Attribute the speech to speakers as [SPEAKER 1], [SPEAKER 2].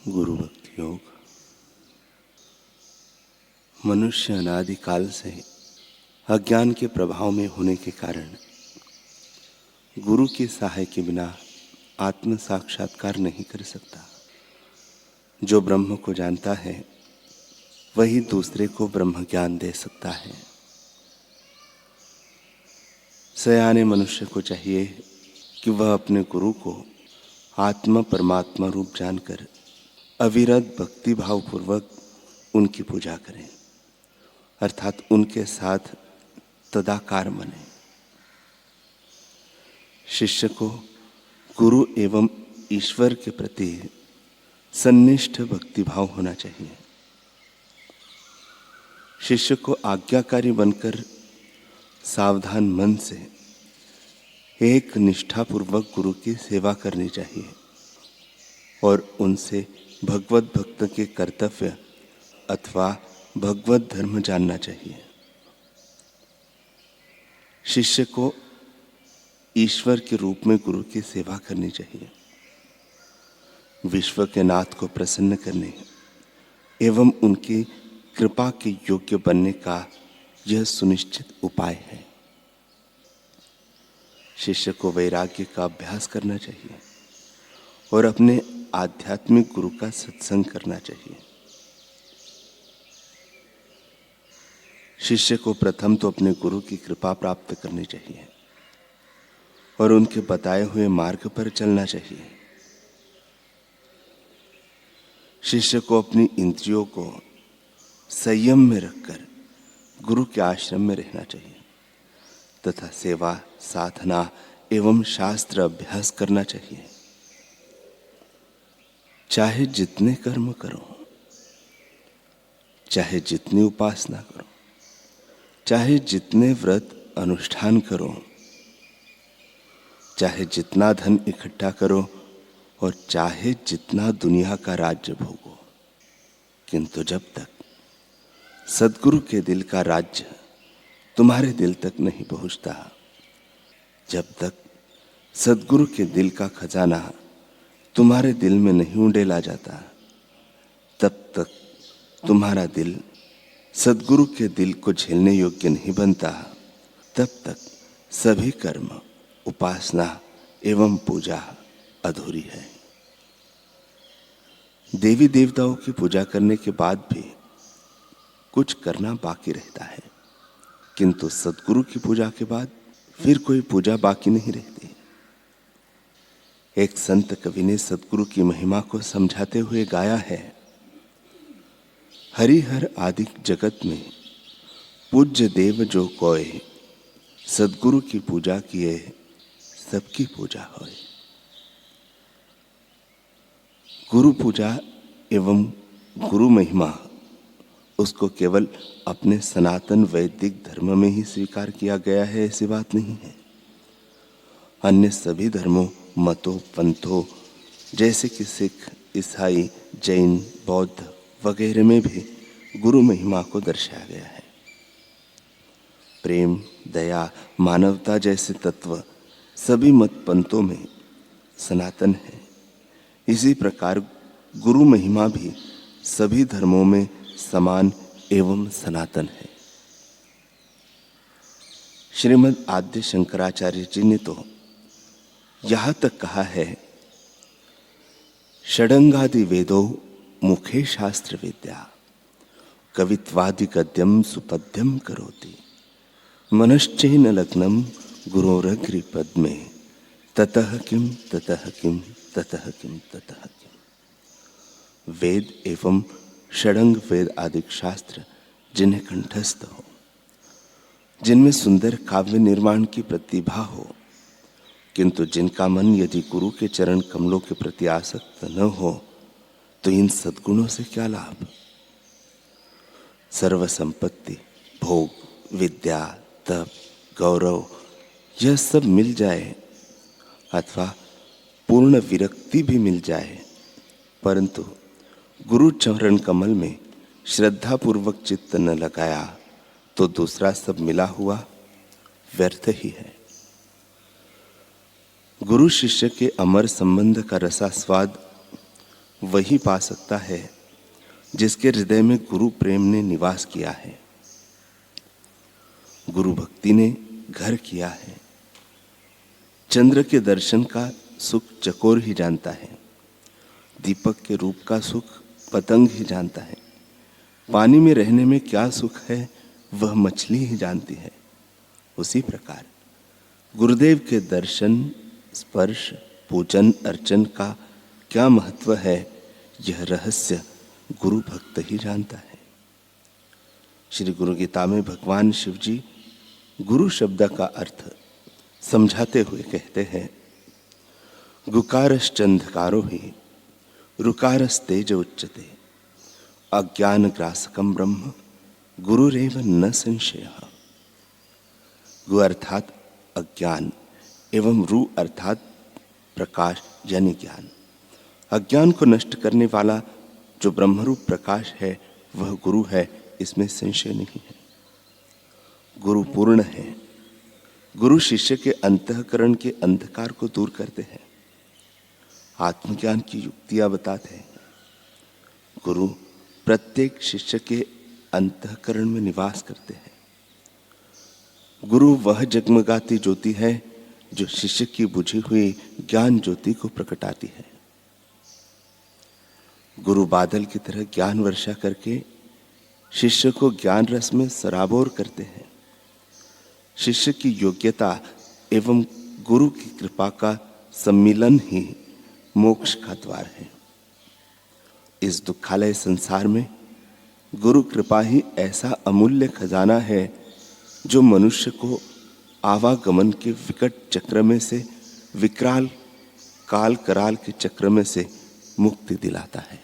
[SPEAKER 1] गुरु भक्ति योग। मनुष्य अनादिकाल से अज्ञान के प्रभाव में होने के कारण गुरु के सहाय के बिना आत्म साक्षात्कार नहीं कर सकता। जो ब्रह्म को जानता है वही दूसरे को ब्रह्म ज्ञान दे सकता है। सयाने मनुष्य को चाहिए कि वह अपने गुरु को आत्मा परमात्मा रूप जानकर अविरत भक्ति भाव पूर्वक उनकी पूजा करें, अर्थात उनके साथ तदाकार बने। शिष्य को गुरु एवं ईश्वर के प्रति सन्निष्ठ भक्ति भाव होना चाहिए। शिष्य को आज्ञाकारी बनकर सावधान मन से एक निष्ठापूर्वक गुरु की सेवा करनी चाहिए और उनसे भगवत भक्त के कर्तव्य अथवा भगवत धर्म जानना चाहिए। शिष्य को ईश्वर के रूप में गुरु की सेवा करनी चाहिए। विश्व के नाथ को प्रसन्न करने एवं उनकी कृपा के योग्य बनने का यह सुनिश्चित उपाय है। शिष्य को वैराग्य का अभ्यास करना चाहिए और अपने आध्यात्मिक गुरु का सत्संग करना चाहिए। शिष्य को प्रथम तो अपने गुरु की कृपा प्राप्त करनी चाहिए और उनके बताए हुए मार्ग पर चलना चाहिए। शिष्य को अपनी इंद्रियों को संयम में रखकर गुरु के आश्रम में रहना चाहिए तथा सेवा साधना एवं शास्त्र अभ्यास करना चाहिए। चाहे जितने कर्म करो, चाहे जितनी उपासना करो, चाहे जितने व्रत अनुष्ठान करो, चाहे जितना धन इकट्ठा करो और चाहे जितना दुनिया का राज्य भोगो, किंतु जब तक सद्गुरु के दिल का राज्य तुम्हारे दिल तक नहीं पहुंचता, जब तक सद्गुरु के दिल का खजाना तुम्हारे दिल में नहीं उंडेला जाता, तब तक तुम्हारा दिल सद्गुरु के दिल को झेलने योग्य नहीं बनता। तब तक सभी कर्म, उपासना एवं पूजा अधूरी है। देवी देवताओं की पूजा करने के बाद भी कुछ करना बाकी रहता है, किंतु सद्गुरु की पूजा के बाद फिर कोई पूजा बाकी नहीं रहती। एक संत कवि ने सद्गुरु की महिमा को समझाते हुए गाया है, हरिहर आदि जगत में पूज्य देव जो कोय, सद्गुरु की पूजा किए सबकी पूजा होए। गुरु पूजा एवं गुरु महिमा उसको केवल अपने सनातन वैदिक धर्म में ही स्वीकार किया गया है ऐसी बात नहीं है। अन्य सभी धर्मों, मतों, पंथों जैसे कि सिख, ईसाई, जैन, बौद्ध वगैरह में भी गुरु महिमा को दर्शाया गया है। प्रेम, दया, मानवता जैसे तत्व सभी मत पंथों में सनातन है। इसी प्रकार गुरु महिमा भी सभी धर्मों में समान एवं सनातन है। श्रीमद् आद्य शंकराचार्य जी ने तो यहां तक कहा है, षडंगादि वेदो मुखे शास्त्र विद्या, कवित्वादि गद्यम सुपद्यम करोति, मनश्चैन लग्नम गुरोरग्रि पद्मे, ततः किम ततः किम ततः किम ततः किम। वेद एवं षडंग वेद आदि शास्त्र जिन्हें कंठस्थ हो, जिनमें सुंदर काव्य निर्माण की प्रतिभा हो, किंतु जिनका मन यदि गुरु के चरण कमलों के प्रति आसक्त न हो, तो इन सद्गुणों से क्या लाभ। सर्व संपत्ति, भोग, विद्या, तप, गौरव यह सब मिल जाए अथवा पूर्ण विरक्ति भी मिल जाए, परंतु गुरु चरण कमल में श्रद्धा पूर्वक चित्त न लगाया तो दूसरा सब मिला हुआ व्यर्थ ही है। गुरु शिष्य के अमर संबंध का रसास्वाद वही पा सकता है जिसके हृदय में गुरु प्रेम ने निवास किया है। गुरु भक्ति ने घर किया है। चंद्र के दर्शन का सुख चकोर ही जानता है। दीपक के रूप का सुख पतंग ही जानता है। पानी में रहने में क्या सुख है वह मछली ही जानती है। उसी प्रकार गुरुदेव के दर्शन, स्पर्श, पूजन, अर्चन का क्या महत्व है, यह रहस्य गुरु भक्त ही जानता है। श्री गुरु गीता में भगवान शिव जी गुरु शब्द का अर्थ समझाते हुए कहते हैं, गुकारश्चंधकारो ही रुकारस्तेज उच्यते, अज्ञान ग्रासकम ब्रह्म गुरुरेव न संशयः। गु अर्थात अज्ञान एवं रू अर्थात प्रकाश यानी ज्ञान। अज्ञान को नष्ट करने वाला जो ब्रह्मरूप प्रकाश है वह गुरु है, इसमें संशय नहीं है। गुरु पूर्ण है। गुरु शिष्य के अंतःकरण के अंधकार को दूर करते हैं, आत्मज्ञान की युक्तियां बताते हैं। गुरु प्रत्येक शिष्य के अंतःकरण में निवास करते हैं। गुरु वह जगमगाती ज्योति है जो शिष्य की बुझी हुई ज्ञान ज्योति को प्रकटाती है। गुरु बादल की तरह ज्ञान वर्षा करके शिष्य को ज्ञान रस में सराबोर करते हैं। शिष्य की योग्यता एवं गुरु की कृपा का सम्मिलन ही मोक्ष का द्वार है। इस दुखालय संसार में गुरु कृपा ही ऐसा अमूल्य खजाना है जो मनुष्य को आवागमन के विकट चक्र में से, विकराल काल कराल के चक्र में से मुक्ति दिलाता है।